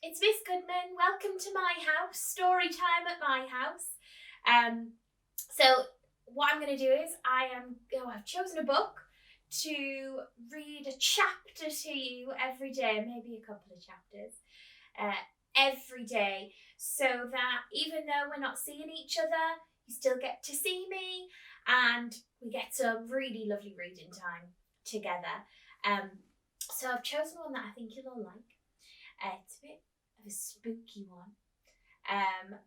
it's Miss Goodman. Welcome to my house. Story time at my house. So what I'm going to do is I've chosen a book to read a chapter to you every day, maybe a couple of chapters every day, so that even though we're not seeing each other, you still get to see me, and we get some really lovely reading time together. So I've chosen one that I think you'll all like. It's a bit of a spooky one,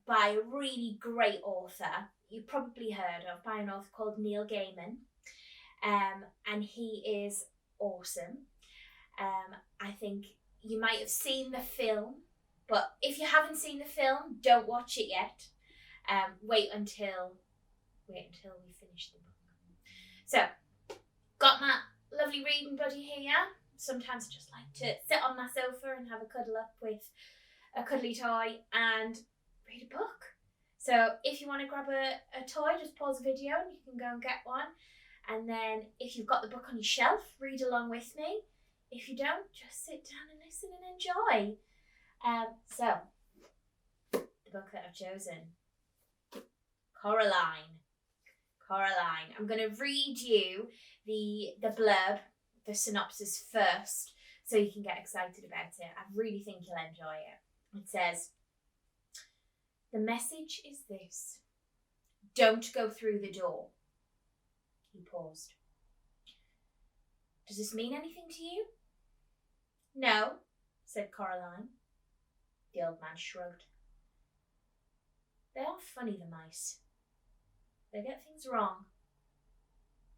by a really great author you probably heard of, by an author called Neil Gaiman, and he is awesome. I think you might have seen the film, but if you haven't seen the film, don't watch it yet. Wait until we finish the book. So, got my lovely reading buddy here. Sometimes I just like to sit on my sofa and have a cuddle up with a cuddly toy and read a book. So if you want to grab a toy, just pause the video and you can go and get one. And then if you've got the book on your shelf, read along with me. If you don't, just sit down and listen and enjoy. So, the book that I've chosen, Coraline. I'm going to read you the blurb, the synopsis first, so you can get excited about it. I really think you'll enjoy it. It says, "The message is this: don't go through the door." He paused. "Does this mean anything to you?" "No," said Coraline. The old man shrugged. "They are funny, the mice. They get things wrong.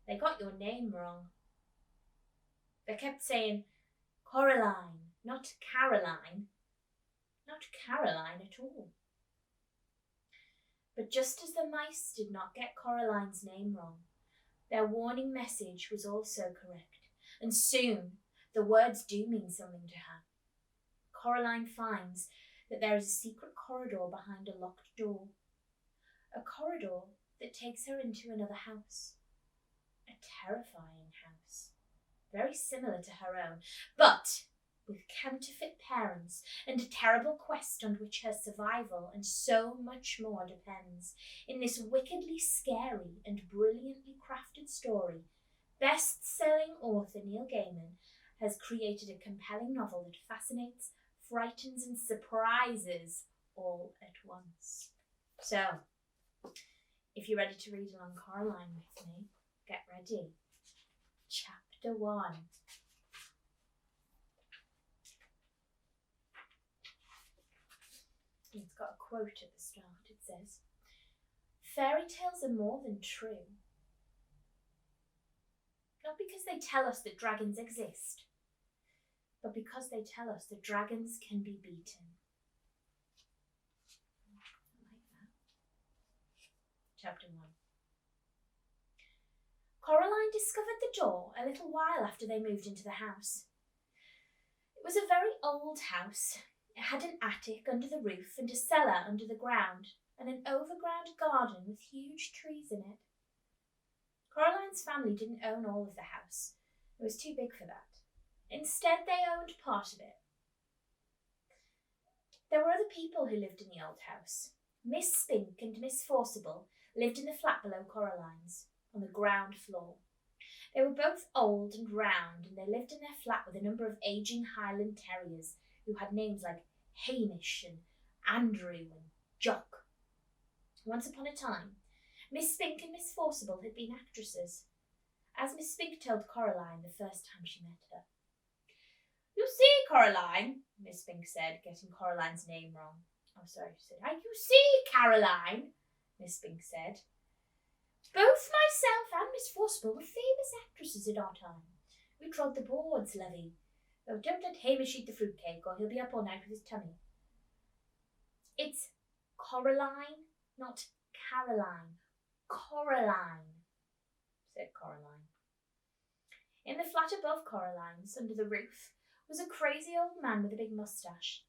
They got your name wrong. They kept saying Coraline, not Caroline. Not Caroline at all." But just as the mice did not get Coraline's name wrong, their warning message was also correct, and soon the words do mean something to her. Coraline finds that there is a secret corridor behind a locked door, a corridor that takes her into another house, a terrifying house, very similar to her own, but with counterfeit parents and a terrible quest on which her survival and so much more depends. In this wickedly scary and brilliantly crafted story, best-selling author Neil Gaiman has created a compelling novel that fascinates, frightens and surprises all at once. So, if you're ready to read along Coraline with me, get ready. Chapter 1. It's got a quote at the start. It says, "Fairy tales are more than true. Not because they tell us that dragons exist, but because they tell us that dragons can be beaten." I like that. Chapter 1. Coraline discovered the door a little while after they moved into the house. It was a very old house. It had an attic under the roof and a cellar under the ground, and an overground garden with huge trees in it. Coraline's family didn't own all of the house. It was too big for that. Instead, they owned part of it. There were other people who lived in the old house. Miss Spink and Miss Forcible lived in the flat below Coraline's, on the ground floor. They were both old and round, and they lived in their flat with a number of aging Highland terriers who had names like Hamish and Andrew and Jock. Once upon a time, Miss Spink and Miss Forcible had been actresses, as Miss Spink told Coraline the first time she met her. "You see, Coraline," Miss Spink said, getting Coraline's name wrong. "Oh, sorry," she said. "You see, Caroline," Miss Spink said. "Both myself and Miss Forcible were famous actresses in our time. We trod the boards, lovey. Oh, don't let Hamish eat the fruitcake, or he'll be up all night with his tummy." "It's Coraline, not Caroline. Coraline," said Coraline. In the flat above Coraline's, under the roof, was a crazy old man with a big moustache.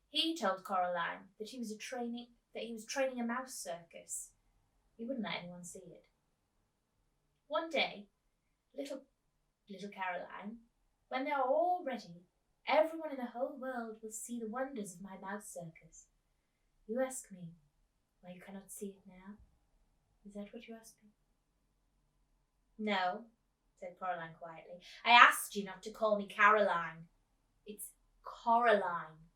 He told Coraline that he was training a mouse circus. He wouldn't let anyone see it. One day, little Caroline, when they were all ready, Everyone in the whole world will see the wonders of my mouse circus. You ask me why you cannot see it now? Is that what you ask me? No, said Coraline quietly. I asked you not to call me Caroline. It's Coraline.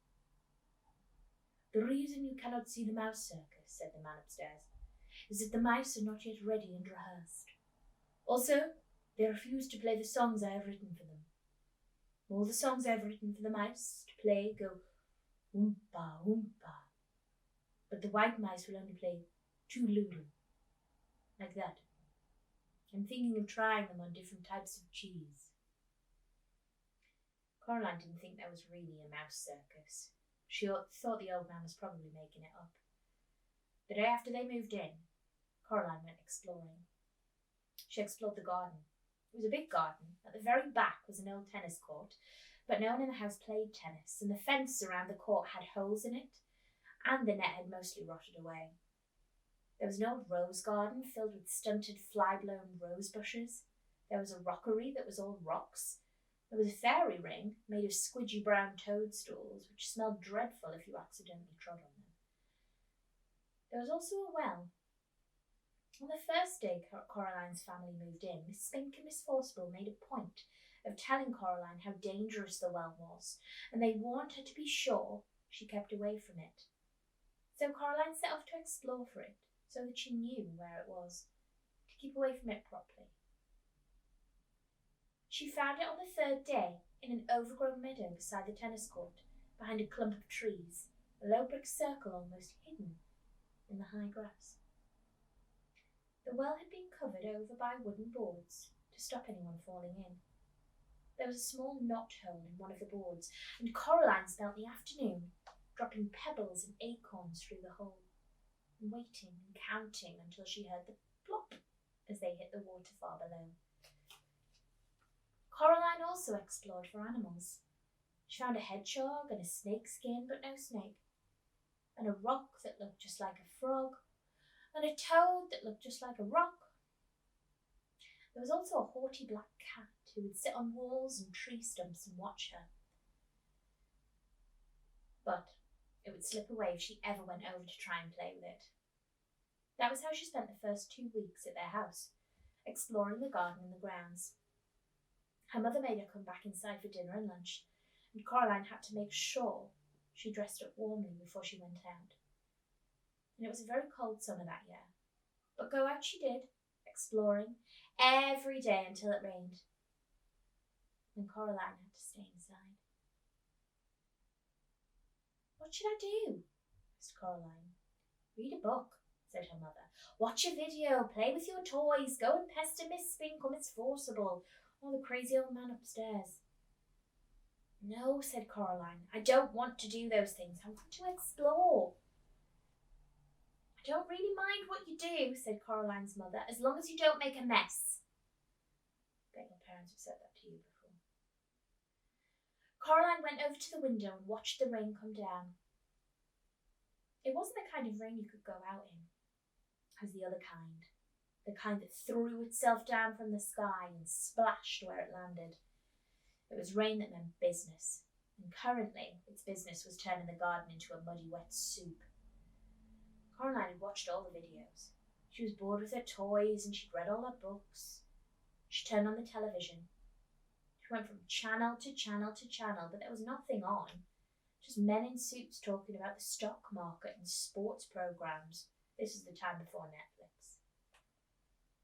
The reason you cannot see the mouse circus, said the man upstairs, is that the mice are not yet ready and rehearsed. Also, they refuse to play the songs I have written for them. All the songs I have written for the mice to play go oompa, oompa. But the white mice will only play toodaloo, like that. I'm thinking of trying them on different types of cheese. Coraline didn't think there was really a mouse circus. She thought the old man was probably making it up. The day after they moved in, Coraline went exploring. She explored the garden. It was a big garden. At the very back was an old tennis court, but no one in the house played tennis, and the fence around the court had holes in it, and the net had mostly rotted away. There was an old rose garden filled with stunted, fly-blown rose bushes. There was a rockery that was all rocks. There was a fairy ring made of squidgy brown toadstools, which smelled dreadful if you accidentally trod on them. There was also a well. On the first day Coraline's family moved in, Miss Spink and Miss Forcible made a point of telling Coraline how dangerous the well was, and they warned her to be sure she kept away from it. So Coraline set off to explore for it, so that she knew where it was, to keep away from it properly. She found it on the third day in an overgrown meadow beside the tennis court, behind a clump of trees, a low brick circle almost hidden in the high grass. The well had been covered over by wooden boards to stop anyone falling in. There was a small knot hole in one of the boards, and Coraline spent the afternoon dropping pebbles and acorns through the hole, and waiting and counting until she heard the plop as they hit the water far below. Coraline also explored for animals. She found a hedgehog and a snake skin, but no snake, and a rock that looked just like a frog, and a toad that looked just like a rock. There was also a haughty black cat who would sit on walls and tree stumps and watch her. But it would slip away if she ever went over to try and play with it. That was how she spent the first 2 weeks at their house, exploring the garden and the grounds. Her mother made her come back inside for dinner and lunch, and Coraline had to make sure she dressed up warmly before she went out. And it was a very cold summer that year, but go out she did, exploring every day until it rained. And Coraline had to stay inside. What should I do? asked Coraline. Read a book, said her mother. Watch a video, play with your toys, go and pester Miss Spink or Miss Forcible, or the crazy old man upstairs. No, said Coraline, I don't want to do those things. I want to explore. I don't really mind what you do, said Coraline's mother, as long as you don't make a mess. I bet your parents have said that to you before. Coraline went over to the window and watched the rain come down. It wasn't the kind of rain you could go out in. It was the other kind. The kind that threw itself down from the sky and splashed where it landed. It was rain that meant business, and currently its business was turning the garden into a muddy, wet soup. Coraline had watched all the videos. She was bored with her toys and she'd read all her books. She turned on the television. She went from channel to channel to channel, but there was nothing on. Just men in suits talking about the stock market and sports programs. This is the time before Netflix.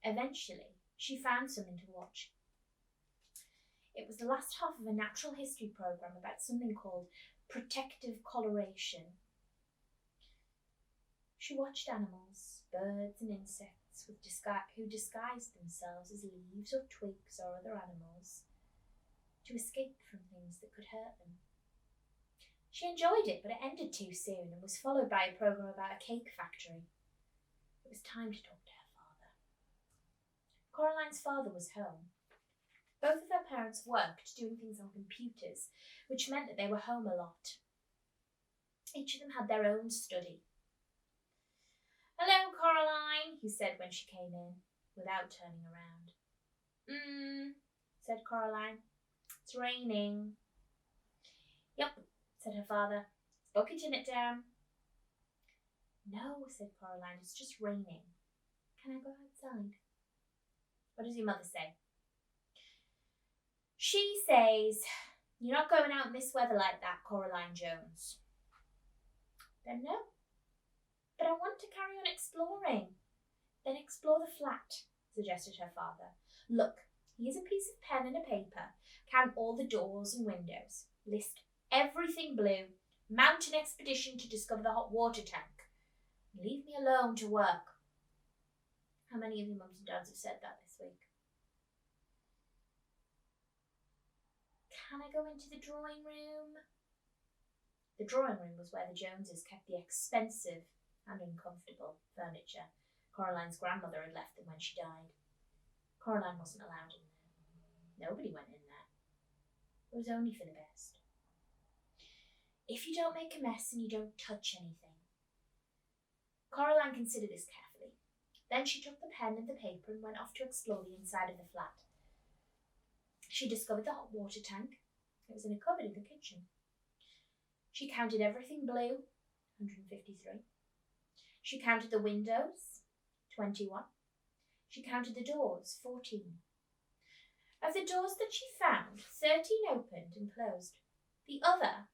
Eventually, she found something to watch. It was the last half of a natural history program about something called protective coloration. She watched animals, birds and insects who disguised themselves as leaves or twigs or other animals to escape from things that could hurt them. She enjoyed it, but it ended too soon and was followed by a program about a cake factory. It was time to talk to her father. Coraline's father was home. Both of her parents worked doing things on computers, which meant that they were home a lot. Each of them had their own study. Hello, Coraline, he said when she came in, without turning around. Said Coraline. It's raining. Yep, said her father. Bucketing it down. No, said Coraline, it's just raining. Can I go outside? What does your mother say? She says, you're not going out in this weather like that, Coraline Jones. Then no. But I want to carry on exploring. Then explore the flat, suggested her father. Look, here's a piece of pen and a paper. Count all the doors and windows. List everything blue. Mount an expedition to discover the hot water tank. Leave me alone to work. How many of your mums and dads have said that this week? Can I go into the drawing room? The drawing room was where the Joneses kept the expensive and uncomfortable furniture Coraline's grandmother had left them when she died. Coraline wasn't allowed in there. Nobody went in there. It was only for the best. If you don't make a mess and you don't touch anything. Coraline considered this carefully. Then she took the pen and the paper and went off to explore the inside of the flat. She discovered the hot water tank. It was in a cupboard in the kitchen. She counted everything blue, 153. She counted the windows, 21. She counted the doors, 14. Of the doors that she found, 13 opened and closed. The other,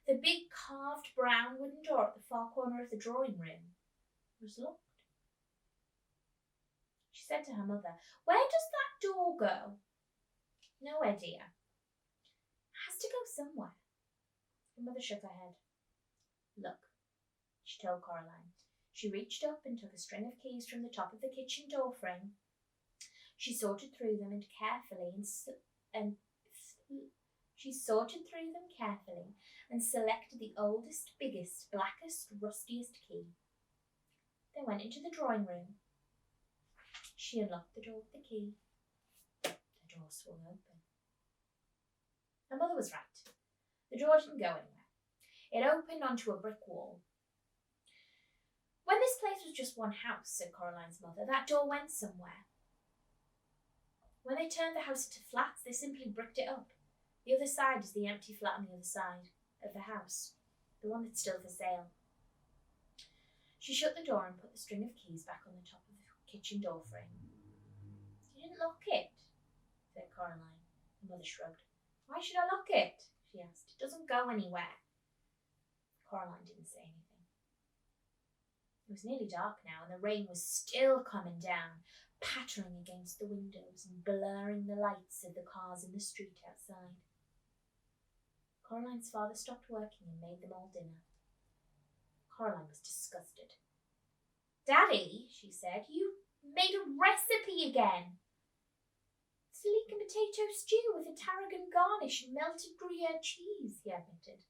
the big carved brown wooden door at the far corner of the drawing room, was locked. She said to her mother, "Where does that door go?" "Nowhere, dear." "It has to go somewhere." Her mother shook her head. "Look," she told Coraline. She reached up and took a string of keys from the top of the kitchen door frame. She sorted through them and selected the oldest, biggest, blackest, rustiest key. They went into the drawing room. She unlocked the door with the key. The door swung open. Her mother was right. The door didn't go anywhere. It opened onto a brick wall. "When this place was just one house," said Coraline's mother, "that door went somewhere. When they turned the house into flats, they simply bricked it up. The other side is the empty flat on the other side of the house, the one that's still for sale." She shut the door and put the string of keys back on the top of the kitchen door frame. "You didn't lock it?" said Coraline. Her mother shrugged. "Why should I lock it?" she asked. "It doesn't go anywhere." Coraline didn't say anything. It was nearly dark now, and the rain was still coming down, pattering against the windows and blurring the lights of the cars in the street outside. Coraline's father stopped working and made them all dinner. Coraline was disgusted. "Daddy," she said, "you made a recipe again." "It's a leek and potato stew with a tarragon garnish and melted Gruyere cheese," he admitted.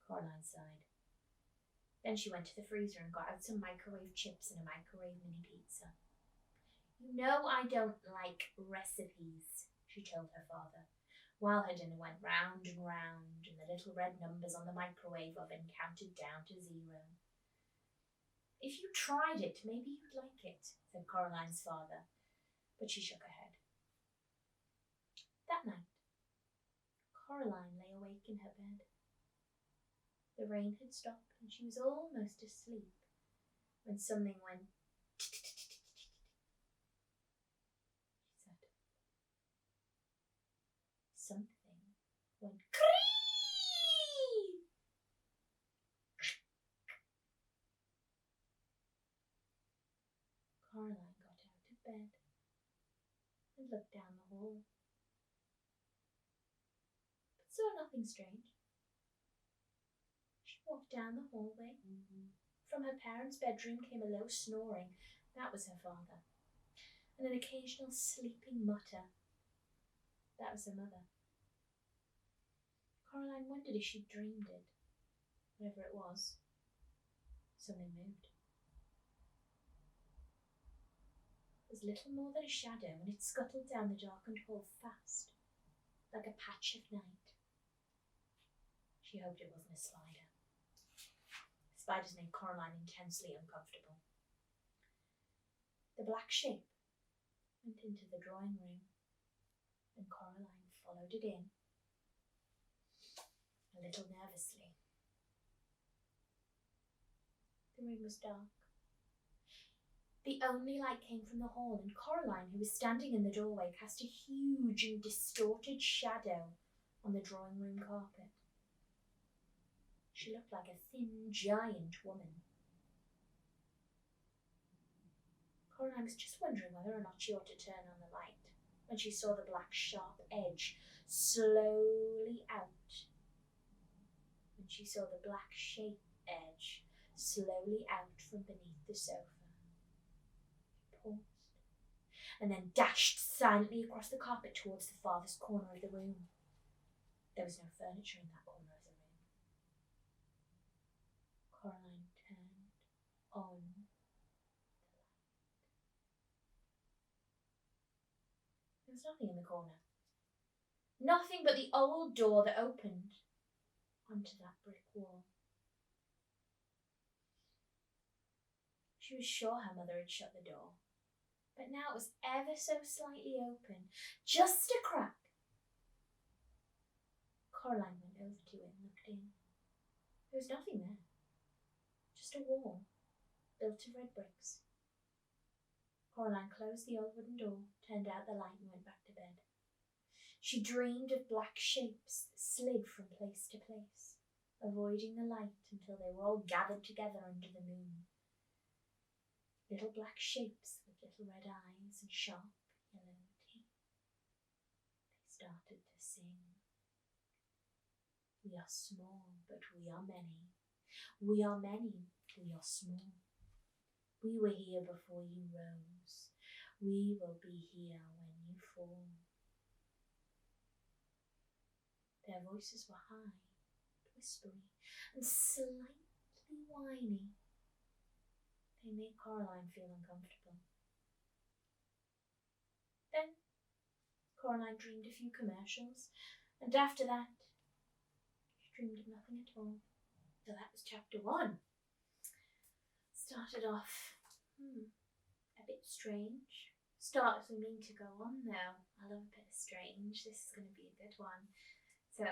Coraline sighed. Then she went to the freezer and got out some microwave chips and a microwave mini pizza. "You know I don't like recipes," she told her father, while her dinner went round and round and the little red numbers on the microwave oven counted down to 0. "If you tried it, maybe you'd like it," said Coraline's father, but she shook her head. That night, Coraline lay awake in her bed. The rain had stopped and she was almost asleep when something went she said. Something went cree! Coraline got out of bed and looked down the hall, but saw nothing strange. She walked down the hallway. From her parents' bedroom came a low snoring. That was her father. And an occasional sleeping mutter. That was her mother. Coraline wondered if she'd dreamed it. Whatever it was, something moved. It was little more than a shadow, and it scuttled down the darkened hall fast, like a patch of night. She hoped it wasn't a spider. Spiders made Coraline intensely uncomfortable. The black shape went into the drawing room, and Coraline followed it in. A a little nervously. The room was dark. The only light came from the hall, and Coraline, who was standing in the doorway, cast a huge and distorted shadow on the drawing room carpet. She looked like a thin, giant woman. Coraline was just wondering whether or not she ought to turn on the light when she saw the black, sharp edge slowly out. When she saw the black, shape edge slowly out from beneath the sofa. She paused and then dashed silently across the carpet towards the farthest corner of the room. There was no furniture in that corner of the room. Coraline turned on the light. There was nothing in the corner. Nothing but the old door that opened onto that brick wall. She was sure her mother had shut the door, but now it was ever so slightly open, just a crack. Coraline went over to it and looked in. There was nothing there, just a wall built of red bricks. Coraline closed the old wooden door, turned out the light and went back to bed. She dreamed of black shapes that slid from place to place, avoiding the light until they were all gathered together under the moon. Little black shapes with little red eyes and sharp yellow teeth. They started to sing. We are small, but we are many. We are many, we are small. We were here before you rose. We will be here when you fall. Their voices were high, whispery, and slightly whiny. They made Coraline feel uncomfortable. Then Coraline dreamed a few commercials, and after that, she dreamed of nothing at all. So that was chapter 1. Started off a bit strange. Starts with me to go on though. I love a bit of strange. This is going to be a good one. So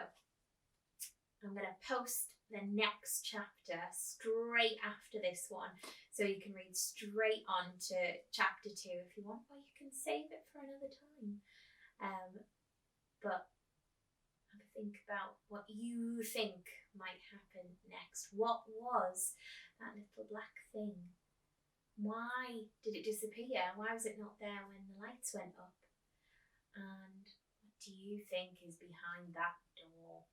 I'm going to post the next chapter straight after this one, so you can read straight on to chapter 2 if you want, or you can save it for another time. But have a think about what you think might happen next. What was that little black thing? Why did it disappear? Why was it not there when the lights went up? And what do you think is behind that door?